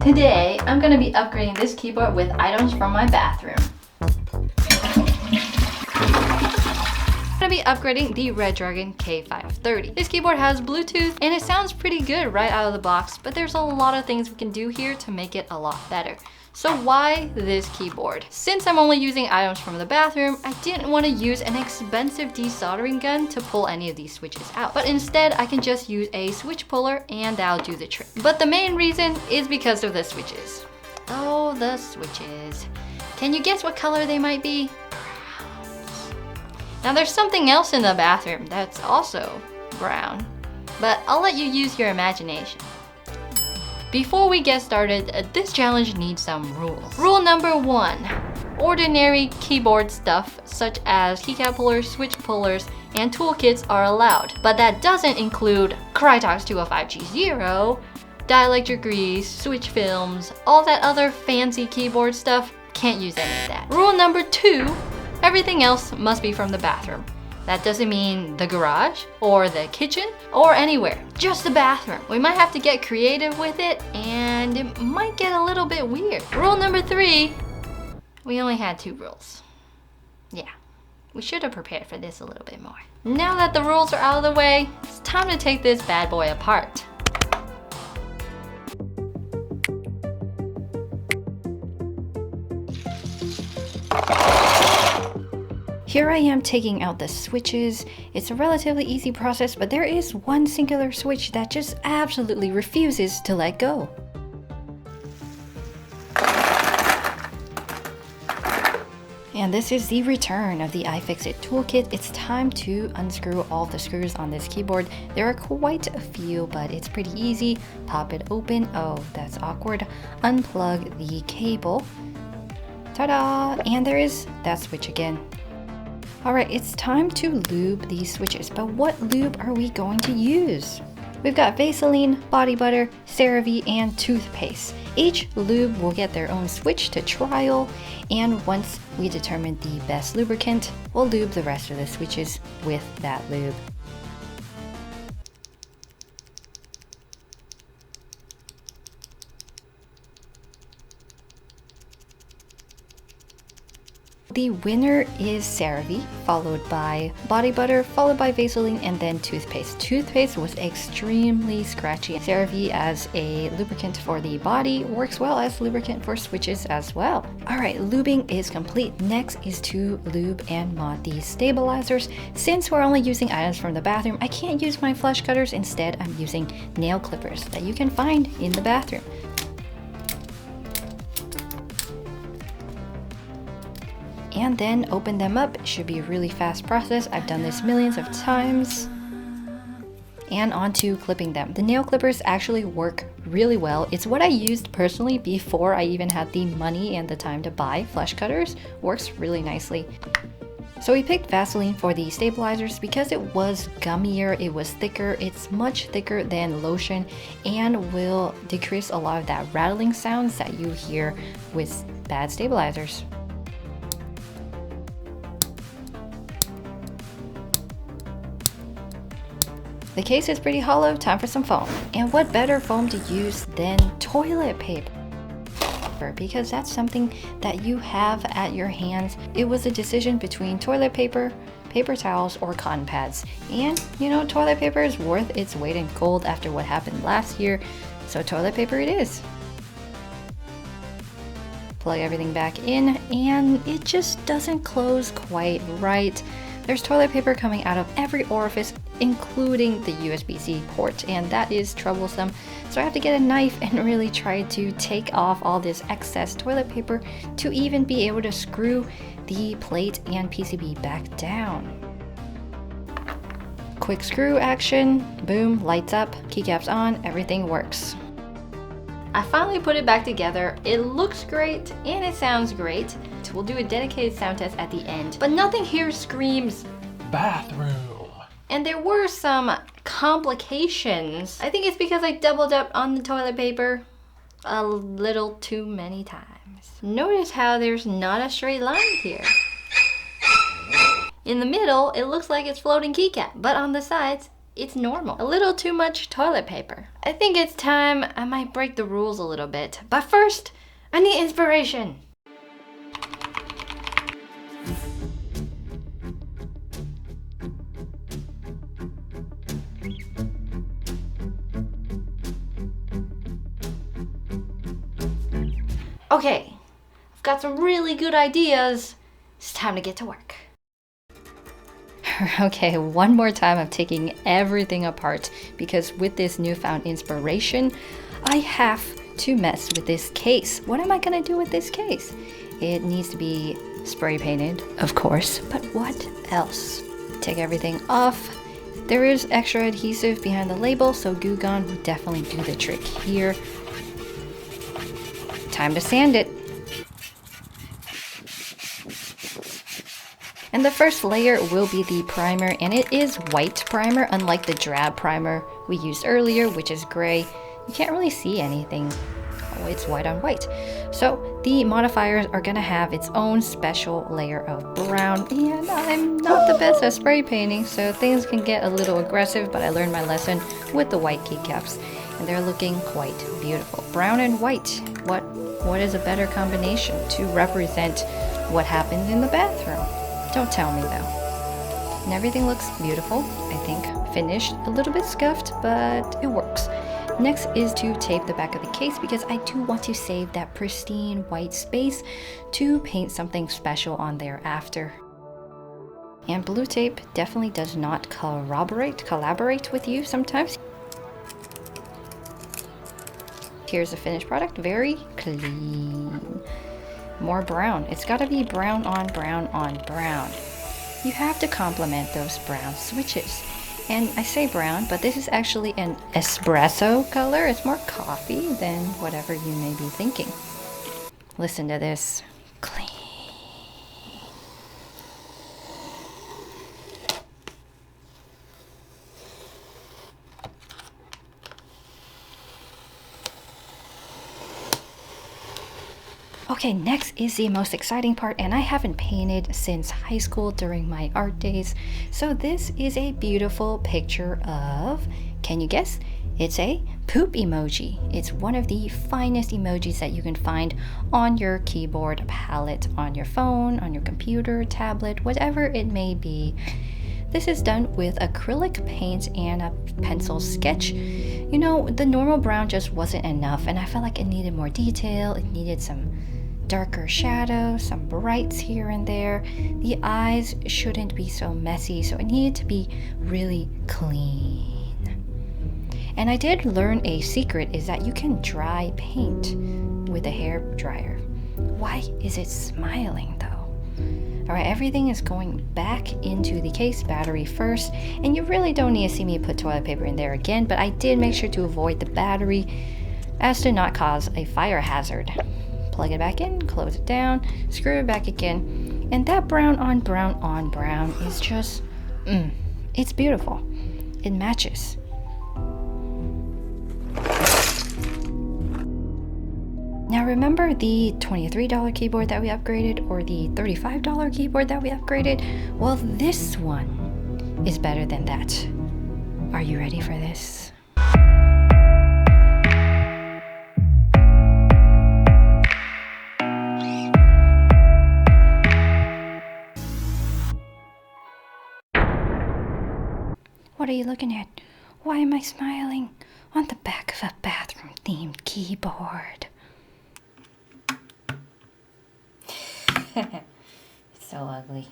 Today, I'm going to be upgrading this keyboard with items from my bathroom. I'm going to be upgrading the Redragon K530. This keyboard has Bluetooth and it sounds pretty good right out of the box, but there's a lot of things we can do here to make it a lot better. So why this keyboard? Since I'm only using items from the bathroom, I didn't want to use an expensive desoldering gun to pull any of these switches out. But instead, I can just use a switch puller and that'll do the trick. But the main reason is because of the switches. Oh, the switches. Can you guess what color they might be? Browns. Now there's something else in the bathroom that's also brown, but I'll let you use your imagination. Before we get started, this challenge needs some rules. Rule number 1, ordinary keyboard stuff such as keycap pullers, switch pullers, and toolkits are allowed, but that doesn't include Krytox 205G0, dielectric grease, switch films, all that other fancy keyboard stuff. Can't use any of that. Rule number 2, everything else must be from the bathroom. That doesn't mean the garage, or the kitchen, or anywhere. Just the bathroom. We might have to get creative with it, and it might get a little bit weird. Rule number 3, we only had 2 rules. Yeah, we should have prepared for this a little bit more. Now that the rules are out of the way, it's time to take this bad boy apart. Here I am taking out the switches. It's a relatively easy process, but there is one singular switch that just absolutely refuses to let go. And this is the return of the iFixit toolkit. It's time to unscrew all the screws on this keyboard. There are quite a few, but it's pretty easy. Pop it open. Oh, that's awkward. Unplug the cable. Ta-da! And there is that switch again. Alright, it's time to lube these switches, but what lube are we going to use? We've got Vaseline, body butter, CeraVe, and toothpaste. Each lube will get their own switch to trial, and once we determine the best lubricant, we'll lube the rest of the switches with that lube. The winner is CeraVe, followed by body butter, followed by Vaseline, and then toothpaste. Toothpaste was extremely scratchy. CeraVe as a lubricant for the body works well as lubricant for switches as well. Alright, lubing is complete. Next is to lube and mod these stabilizers. Since we're only using items from the bathroom, I can't use my flush cutters. Instead, I'm using nail clippers that you can find in the bathroom. And then open them up. It should be a really fast process. I've done this millions of times. And on to clipping them. The nail clippers actually work really well. It's what I used personally before I even had the money and the time to buy flush cutters. Works really nicely. So we picked Vaseline for the stabilizers because it was gummier, it was thicker, it's much thicker than lotion, and will decrease a lot of that rattling sounds that you hear with bad stabilizers. The case is pretty hollow, time for some foam. And what better foam to use than toilet paper? Because that's something that you have at your hands. It was a decision between toilet paper, paper towels, or cotton pads. And you know, toilet paper is worth its weight in gold after what happened last year, so toilet paper it is. Plug everything back in, and it just doesn't close quite right. There's toilet paper coming out of every orifice, including the USB-C port, and that is troublesome. So I have to get a knife and really try to take off all this excess toilet paper to even be able to screw the plate and PCB back down. Quick screw action, boom, lights up, keycaps on, everything works. I finally put it back together. It looks great and it sounds great. We'll do a dedicated sound test at the end, but nothing here screams bathroom. And there were some complications. I think it's because I doubled up on the toilet paper a little too many times. Notice how there's not a straight line here. In the middle, it looks like it's floating keycap, but on the sides, it's normal. A little too much toilet paper. I think it's time I might break the rules a little bit. But first, I need inspiration. Okay, I've got some really good ideas. It's time to get to work. Okay, one more time of taking everything apart because with this newfound inspiration, I have to mess with this case. What am I gonna do with this case? It needs to be spray painted, of course, but what else? Take everything off. There is extra adhesive behind the label, so Goo Gone will definitely do the trick here. Time to sand it. And the first layer will be the primer, and it is white primer, unlike the drab primer we used earlier, which is gray. You can't really see anything. Oh, it's white on white. So the modifiers are gonna have its own special layer of brown. And I'm not the best at spray painting, so things can get a little aggressive, but I learned my lesson with the white keycaps, and they're looking quite beautiful. Brown and white. What is a better combination to represent what happened in the bathroom? Don't tell me though. And everything looks beautiful, I think. Finished, a little bit scuffed, but it works. Next is to tape the back of the case because I do want to save that pristine white space to paint something special on there after. And blue tape definitely does not collaborate with you sometimes. Here's the finished product, very clean. More brown. It's gotta be brown on brown on brown. You have to complement those brown switches. And I say brown, but this is actually an espresso color. It's more coffee than whatever you may be thinking. Listen to this. Clean. Okay, next is the most exciting part, and I haven't painted since high school during my art days. So this is a beautiful picture of, can you guess? It's a poop emoji. It's one of the finest emojis that you can find on your keyboard palette, on your phone, on your computer, tablet, whatever it may be. This is done with acrylic paint and a pencil sketch. You know, the normal brown just wasn't enough, and I felt like it needed more detail. It needed some darker shadows, some brights here and there. The eyes shouldn't be so messy, so it needed to be really clean. And I did learn a secret is that you can dry paint with a hair dryer. Why is it smiling though? Alright, everything is going back into the case, battery first, and you really don't need to see me put toilet paper in there again, but I did make sure to avoid the battery as to not cause a fire hazard. Plug it back in, close it down, screw it back again, and that brown on brown on brown is just, it's beautiful. It matches. Now remember the $23 keyboard that we upgraded or the $35 keyboard that we upgraded? Well, this one is better than that. Are you ready for this? What are you looking at? Why am I smiling on the back of a bathroom-themed keyboard? It's so ugly.